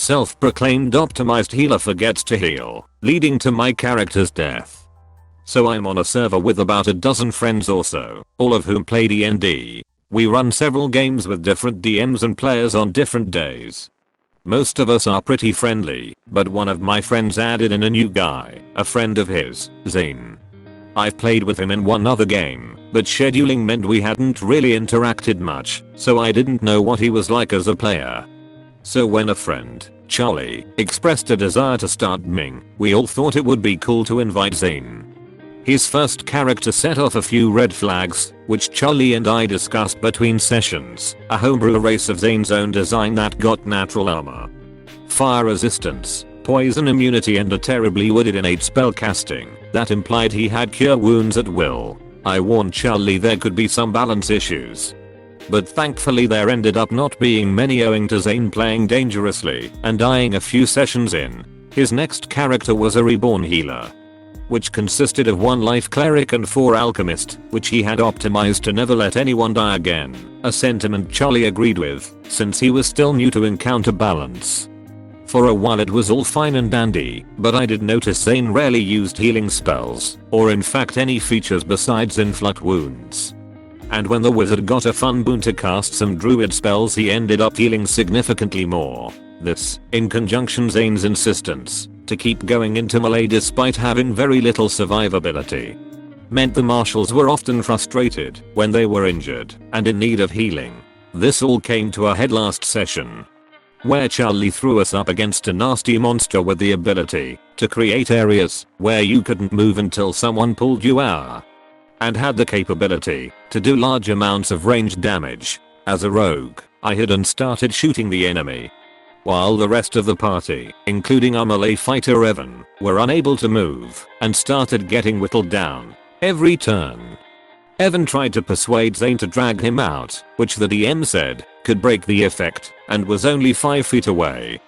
Self-proclaimed optimized healer forgets to heal, leading to my character's death. So I'm on a server with about a dozen friends or so, all of whom play D&D. We run several games with different DMs and players on different days. Most of us are pretty friendly, but one of my friends added in a new guy, a friend of his, Zane. I've played with him in one other game, but scheduling meant we hadn't really interacted much, so I didn't know what he was like as a player. So when a friend, Charlie, expressed a desire to start Ming, we all thought it would be cool to invite Zane. His first character set off a few red flags, which Charlie and I discussed between sessions, a homebrew race of Zane's own design that got natural armor, fire resistance, poison immunity and a terribly wooded innate spellcasting that implied he had cure wounds at will. I warned Charlie there could be some balance issues. But thankfully there ended up not being many owing to Zane playing dangerously and dying a few sessions in. His next character was a reborn healer, which consisted of 1 life cleric and 4 alchemist, which he had optimized to never let anyone die again, a sentiment Charlie agreed with, since he was still new to encounter balance. For a while it was all fine and dandy, but I did notice Zane rarely used healing spells, or in fact any features besides inflict wounds. And when the wizard got a fun boon to cast some druid spells he ended up healing significantly more. This, in conjunction Zane's insistence to keep going into melee despite having very little survivability, meant the marshals were often frustrated when they were injured and in need of healing. This all came to a head last session, where Charlie threw us up against a nasty monster with the ability to create areas where you couldn't move until someone pulled you out, and had the capability to do large amounts of ranged damage. As a rogue, I hid and started shooting the enemy, while the rest of the party, including our melee fighter Evan, were unable to move and started getting whittled down every turn. Evan tried to persuade Zane to drag him out, which the DM said could break the effect and was only 5 feet away,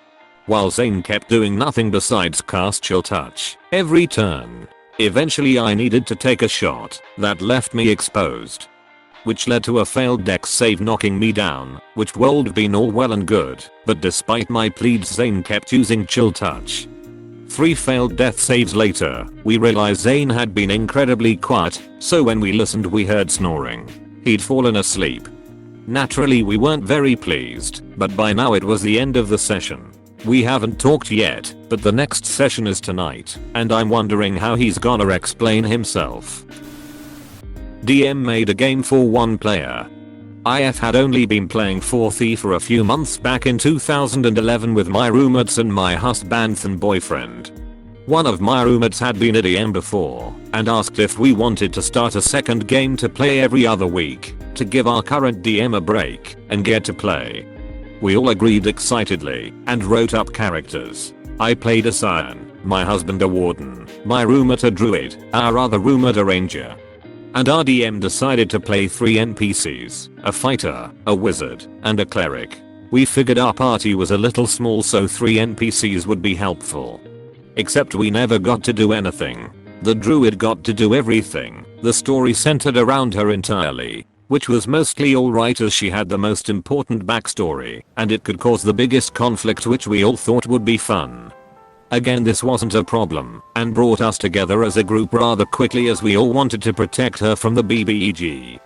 while Zane kept doing nothing besides cast Chill Touch every turn. Eventually I needed to take a shot that left me exposed, which led to a failed dex save knocking me down, which would have been all well and good, but despite my pleads Zane kept using Chill Touch. 3 failed death saves later, we realized Zane had been incredibly quiet, so when we listened we heard snoring. He'd fallen asleep. Naturally we weren't very pleased, but by now it was the end of the session. We haven't talked yet, but the next session is tonight, and I'm wondering how he's gonna explain himself. DM made a game for 1 player. IF had only been playing 4th for a few months back in 2011 with my roommates and my husband and boyfriend. One of my roommates had been a DM before and asked if we wanted to start a second game to play every other week to give our current DM a break and get to play. We all agreed excitedly and wrote up characters. I played a Scion, my husband a Warden, my roommate a Druid, our other roommate a Ranger, and our DM decided to play 3 NPCs, a Fighter, a Wizard, and a Cleric. We figured our party was a little small so 3 NPCs would be helpful. Except we never got to do anything. The Druid got to do everything. The story centered around her entirely, which was mostly alright as she had the most important backstory, and it could cause the biggest conflict which we all thought would be fun. Again this wasn't a problem, and brought us together as a group rather quickly as we all wanted to protect her from the BBEG.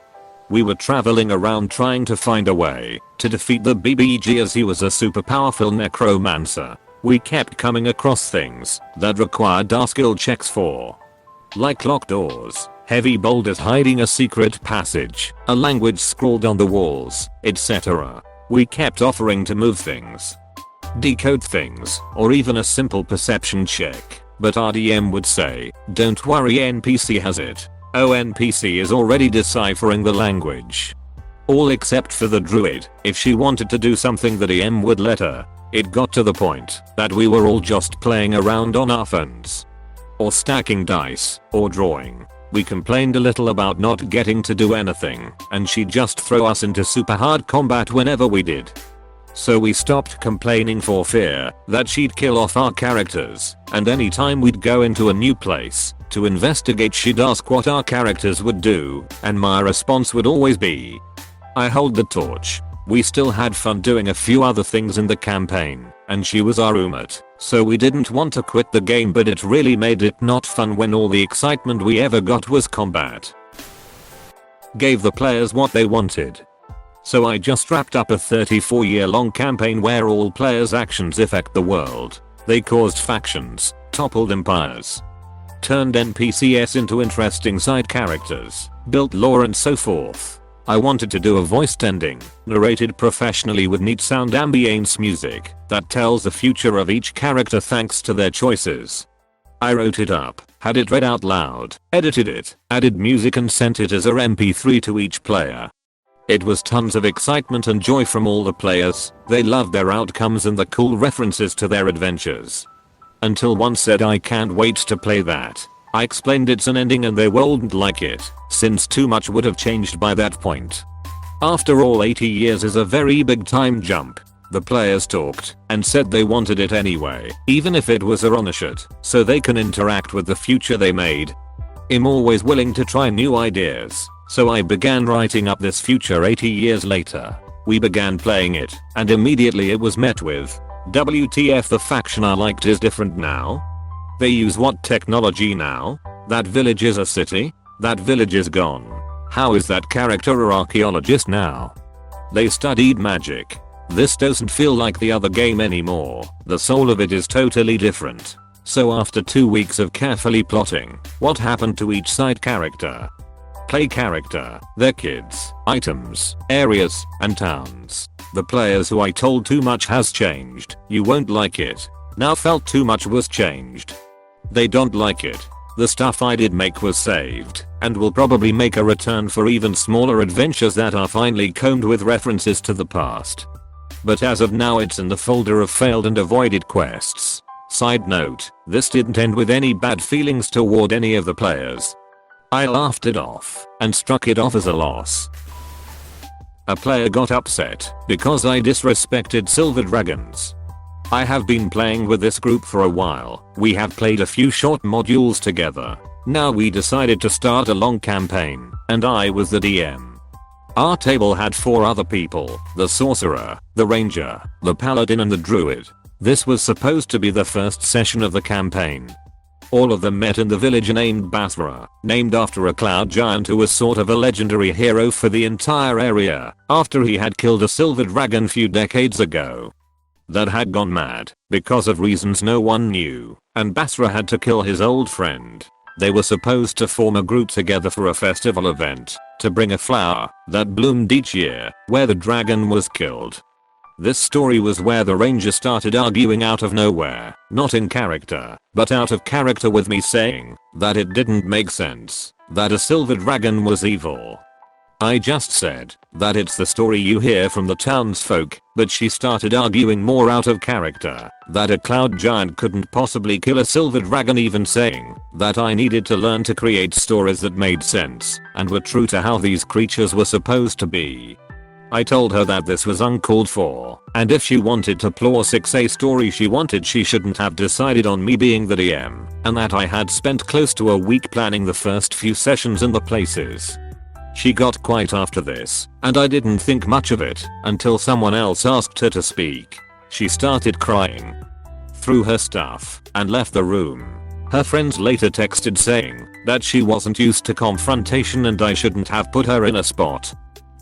We were traveling around trying to find a way to defeat the BBEG as he was a super powerful necromancer. We kept coming across things that required our skill checks for, like locked doors, heavy boulders hiding a secret passage, a language scrawled on the walls, etc. We kept offering to move things, decode things, or even a simple perception check, but our DM would say, "Don't worry, NPC has it. Oh, NPC is already deciphering the language." All except for the Druid. If she wanted to do something the DM would let her. It got to the point that we were all just playing around on our phones, or stacking dice, or drawing. We complained a little about not getting to do anything, and she'd just throw us into super hard combat whenever we did. So we stopped complaining for fear that she'd kill off our characters, and anytime we'd go into a new place to investigate she'd ask what our characters would do, and my response would always be, "I hold the torch." We still had fun doing a few other things in the campaign, and she was our roommate, so we didn't want to quit the game, but it really made it not fun when all the excitement we ever got was combat. Gave the players what they wanted. So I just wrapped up a 34-year-long campaign where all players' actions affect the world. They caused factions, toppled empires, turned NPCs into interesting side characters, built lore and so forth. I wanted to do a voiced ending, narrated professionally with neat sound ambience music that tells the future of each character thanks to their choices. I wrote it up, had it read out loud, edited it, added music and sent it as a MP3 to each player. It was tons of excitement and joy from all the players. They loved their outcomes and the cool references to their adventures. Until one said, "I can't wait to play that." I explained it's an ending and they wouldn't like it, since too much would have changed by that point. After all, 80 years is a very big time jump. The players talked and said they wanted it anyway, even if it was a one-shot, so they can interact with the future they made. I'm always willing to try new ideas, so I began writing up this future 80 years later. We began playing it, and immediately it was met with, "WTF, the faction I liked is different now? They use what technology now? That village is a city? That village is gone. How is that character an archaeologist now? They studied magic. This doesn't feel like the other game anymore. The soul of it is totally different." So after 2 weeks of carefully plotting what happened to each side character, play character, their kids, items, areas, and towns, the players who I told too much has changed. You won't like it. Now felt too much was changed. They don't like it. The stuff I did make was saved, and will probably make a return for even smaller adventures that are finely combed with references to the past. But as of now it's in the folder of failed and avoided quests. Side note, this didn't end with any bad feelings toward any of the players. I laughed it off and struck it off as a loss. A player got upset because I disrespected silver dragons. I have been playing with this group for a while. We have played a few short modules together. Now we decided to start a long campaign, and I was the DM. Our table had 4 other people, the sorcerer, the ranger, the paladin and the druid. This was supposed to be the first session of the campaign. All of them met in the village named Basra, named after a cloud giant who was sort of a legendary hero for the entire area after he had killed a silver dragon few decades ago that had gone mad because of reasons no one knew, and Basra had to kill his old friend. They were supposed to form a group together for a festival event to bring a flower that bloomed each year where the dragon was killed. This story was where the ranger started arguing out of nowhere, not in character, but out of character with me, saying that it didn't make sense, that a silver dragon was evil. I just said that it's the story you hear from the townsfolk, but she started arguing more out of character that a cloud giant couldn't possibly kill a silver dragon, even saying that I needed to learn to create stories that made sense and were true to how these creatures were supposed to be. I told her that this was uncalled for, and if she wanted to plot 6A story she shouldn't have decided on me being the DM, and that I had spent close to a week planning the first few sessions and the places. She got quiet after this, and I didn't think much of it until someone else asked her to speak. She started crying, threw her stuff, and left the room. Her friends later texted saying that she wasn't used to confrontation and I shouldn't have put her in a spot.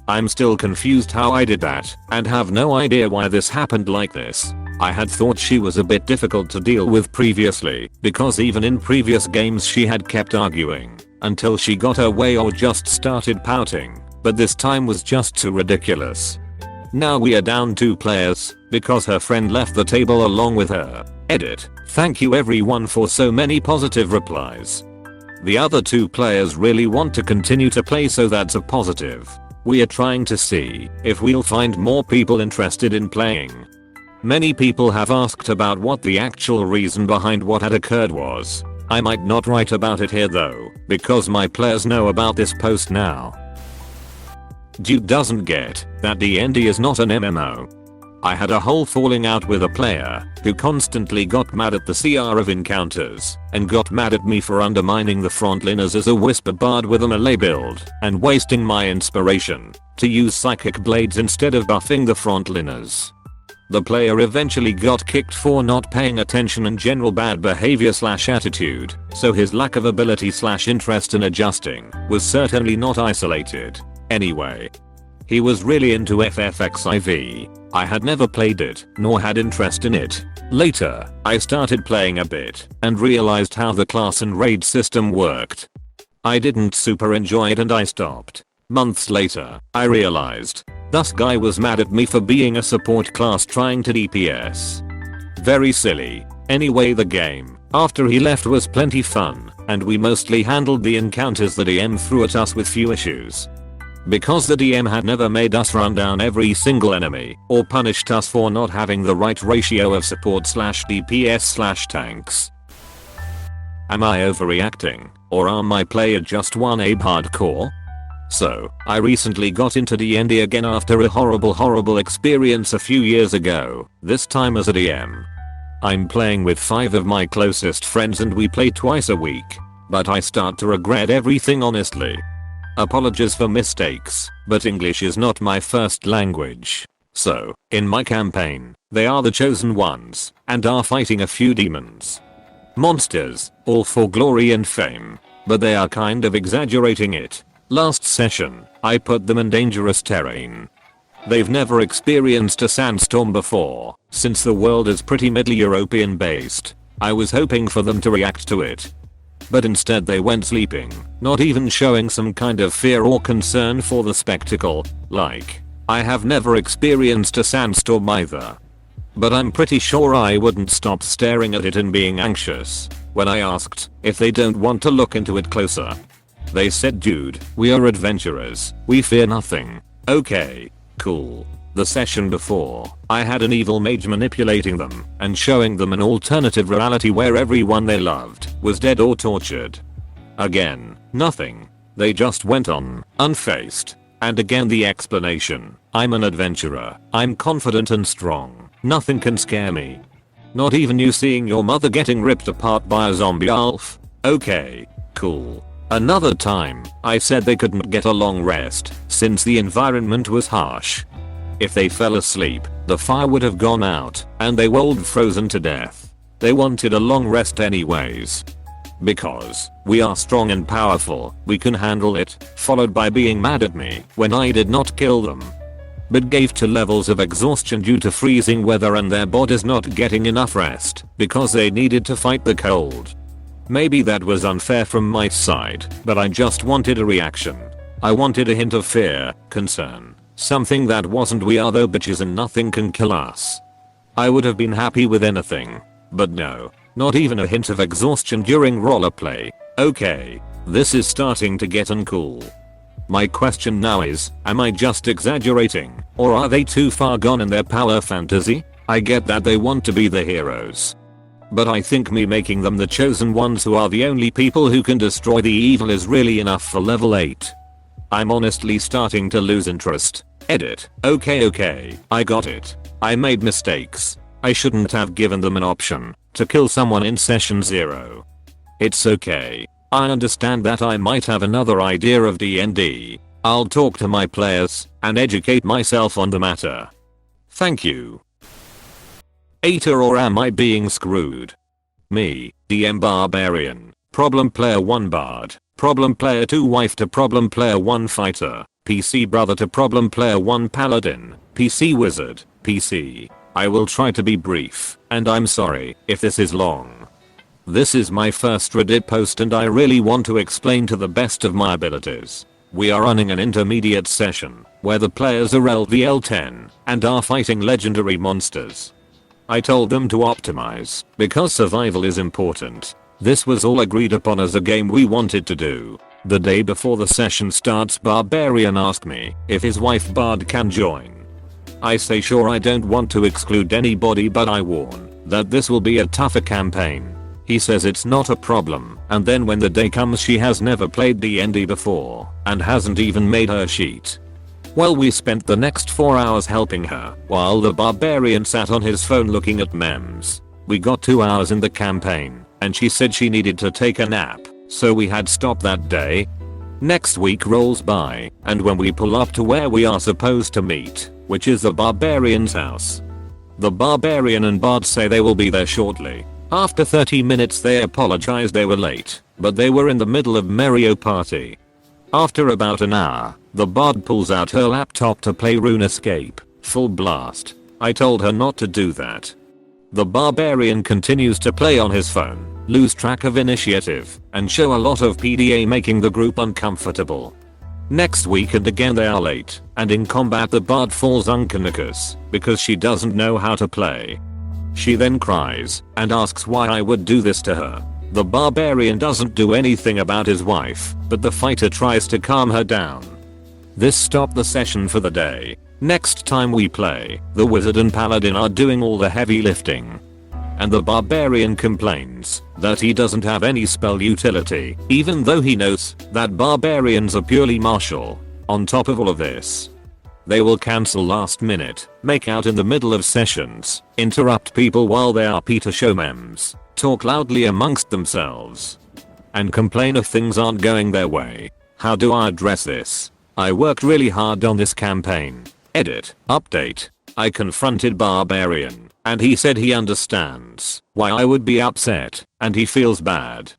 I'm still confused how I did that, and have no idea why this happened like this. I had thought she was a bit difficult to deal with previously, because even in previous games she had kept arguing until she got her way or just started pouting, but this time was just too ridiculous. Now we are down 2 players, because her friend left the table along with her. Edit. Thank you everyone for so many positive replies. The other 2 players really want to continue to play, so that's a positive. We are trying to see if we'll find more people interested in playing. Many people have asked about what the actual reason behind what had occurred was. I might not write about it here though, because my players know about this post now. Dude doesn't get that D&D is not an MMO. I had a whole falling out with a player who constantly got mad at the CR of encounters and got mad at me for undermining the frontliners as a whisper bard with a melee build and wasting my inspiration to use psychic blades instead of buffing the frontliners. The player eventually got kicked for not paying attention and general bad behavior / attitude, so his lack of ability / interest in adjusting was certainly not isolated. Anyway, he was really into FFXIV. I had never played it, nor had interest in it. Later, I started playing a bit and realized how the class and raid system worked. I didn't super enjoy it and I stopped. Months later, I realized this guy was mad at me for being a support class trying to DPS. Very silly. Anyway, the game after he left was plenty fun, and we mostly handled the encounters the DM threw at us with few issues. Because the DM had never made us run down every single enemy or punished us for not having the right ratio of support / DPS / tanks. Am I overreacting, or are my player just wannabe hardcore? So, I recently got into D&D again after a horrible experience a few years ago, this time as a DM. I'm playing with 5 of my closest friends and we play twice a week, but I start to regret everything honestly. Apologies for mistakes, but English is not my first language. So, in my campaign, they are the chosen ones, and are fighting a few demons. Monsters, all for glory and fame. But they are kind of exaggerating it. Last session, I put them in dangerous terrain. They've never experienced a sandstorm before, since the world is pretty Middle European based. I was hoping for them to react to it. But instead they went sleeping, not even showing some kind of fear or concern for the spectacle. Like, I have never experienced a sandstorm either. But I'm pretty sure I wouldn't stop staring at it and being anxious when I asked if they don't want to look into it closer. They said, dude, we are adventurers, we fear nothing. Okay, cool. The session before, I had an evil mage manipulating them and showing them an alternative reality where everyone they loved was dead or tortured. Again, nothing. They just went on, unfazed. And again the explanation, I'm an adventurer, I'm confident and strong, nothing can scare me. Not even you seeing your mother getting ripped apart by a zombie elf? Okay, cool. Another time, I said they couldn't get a long rest since the environment was harsh. If they fell asleep, the fire would have gone out, and they would have frozen to death. They wanted a long rest anyways. Because we are strong and powerful, we can handle it, followed by being mad at me when I did not kill them. But gave to levels of exhaustion due to freezing weather and their bodies not getting enough rest because they needed to fight the cold. Maybe that was unfair from my side, but I just wanted a reaction. I wanted a hint of fear, concern. Something that wasn't we are though bitches and nothing can kill us. I would have been happy with anything. But no. Not even a hint of exhaustion during roleplay. Okay. This is starting to get uncool. My question now is, am I just exaggerating? Or are they too far gone in their power fantasy? I get that they want to be the heroes. But I think me making them the chosen ones who are the only people who can destroy the evil is really enough for level 8. I'm honestly starting to lose interest. Edit. Okay, I got it. I made mistakes. I shouldn't have given them an option to kill someone in session 0. It's okay. I understand that I might have another idea of D&D. I'll talk to my players and educate myself on the matter. Thank you. AITA, or am I being screwed? Me, DM Barbarian. Problem player 1 Bard. Problem player 2 Wife to problem player 1 Fighter. PC brother to problem player 1 Paladin. PC Wizard. PC. I will try to be brief, and I'm sorry if this is long. This is my first Reddit post and I really want to explain to the best of my abilities. We are running an intermediate session where the players are LVL10 and are fighting legendary monsters. I told them to optimize because survival is important. This was all agreed upon as a game we wanted to do. The day before the session starts, Barbarian asked me if his wife Bard can join. I say sure, I don't want to exclude anybody, but I warn that this will be a tougher campaign. He says it's not a problem, and then when the day comes she has never played D&D before and hasn't even made her sheet. Well, we spent the next 4 hours helping her while the barbarian sat on his phone looking at memes. We got 2 hours in the campaign and she said she needed to take a nap, so we had stopped that day. Next week rolls by and when we pull up to where we are supposed to meet, which is the barbarian's house, the barbarian and bard say they will be there shortly. After 30 minutes they apologize they were late, but they were in the middle of Mario Party. After about an hour, the bard pulls out her laptop to play RuneScape, full blast. I told her not to do that. The barbarian continues to play on his phone, lose track of initiative, and show a lot of PDA making the group uncomfortable. Next week and again they are late, and in combat the bard falls unconscious because she doesn't know how to play. She then cries and asks why I would do this to her. The barbarian doesn't do anything about his wife, but the fighter tries to calm her down. This stopped the session for the day. Next time we play, the wizard and paladin are doing all the heavy lifting. And the barbarian complains that he doesn't have any spell utility, even though he knows that barbarians are purely martial. On top of all of this, they will cancel last minute, make out in the middle of sessions, interrupt people while they are Peter show memes, talk loudly amongst themselves, and complain if things aren't going their way. How do I address this? I worked really hard on this campaign. Edit. Update. I confronted Barbarian, and he said he understands why I would be upset, and he feels bad.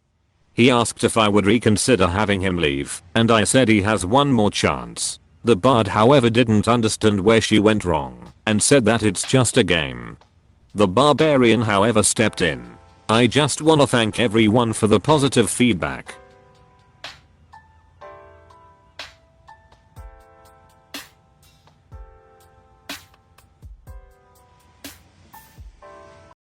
He asked if I would reconsider having him leave, and I said he has one more chance. The bard however didn't understand where she went wrong, and said that it's just a game. The barbarian however stepped in. I just wanna thank everyone for the positive feedback.